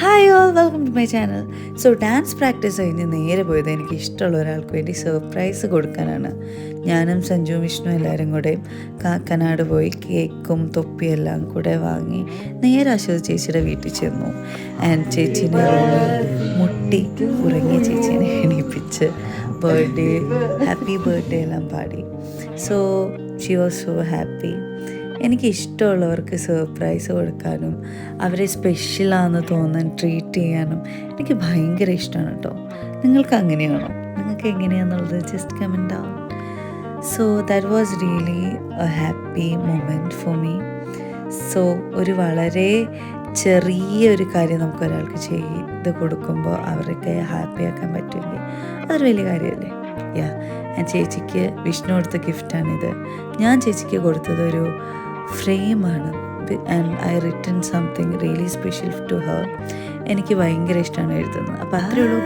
Hi all, welcome to my channel. So dance practice കഴിഞ്ഞ് നേരെ പോയത് എനിക്ക് ഇഷ്ടമുള്ള ഒരാൾക്ക് വേണ്ടി സർപ്രൈസ് കൊടുക്കാനാണ്. ഞാനും സഞ്ജു വിഷ്ണു എല്ലാവരും കൂടെ കാക്കനാട് പോയി കേക്കും തൊപ്പിയെല്ലാം കൂടെ വാങ്ങി നേരെ അശ്വതി ചേച്ചിയുടെ വീട്ടിൽ ചെന്നു. ആൻഡ് ചേച്ചീനെ മുട്ടി ഉറങ്ങിയ ചേച്ചീനെ എണീപ്പിച്ച് ബർത്ത്ഡേ ഹാപ്പി ബർത്ത്ഡേ എല്ലാം പാടി. So she was so happy. എനിക്ക് ഇഷ്ടമുള്ളവർക്ക് സർപ്രൈസ് കൊടുക്കാനും അവരെ സ്പെഷ്യലാണെന്ന് തോന്നാൻ ട്രീറ്റ് ചെയ്യാനും എനിക്ക് ഭയങ്കര ഇഷ്ടമാണ് കേട്ടോ. നിങ്ങൾക്ക് അങ്ങനെയാണോ? നിങ്ങൾക്ക് എങ്ങനെയാണെന്നുള്ളത് just comment out. So that was really A happy moment for me. So ഒരു വളരെ ചെറിയൊരു കാര്യം നമുക്ക് ഒരാൾക്ക് ചെയ്ത് കൊടുക്കുമ്പോൾ അവരൊക്കെ ഹാപ്പിയാക്കാൻ പറ്റുമെങ്കിൽ അതൊരു വലിയ കാര്യമല്ലേ? ഞാൻ ചേച്ചിക്ക് വിഷ്ണു കൊടുത്ത ഗിഫ്റ്റാണിത്. ഞാൻ ചേച്ചിക്ക് കൊടുത്തതൊരു ഫ്രെയിമാണ്. And I written something really special to her. എനിക്ക് ഭയങ്കര ഇഷ്ടമാണ് എഴുതുന്നത്. അപ്പോൾ അത്രയേ ഉള്ളൂ.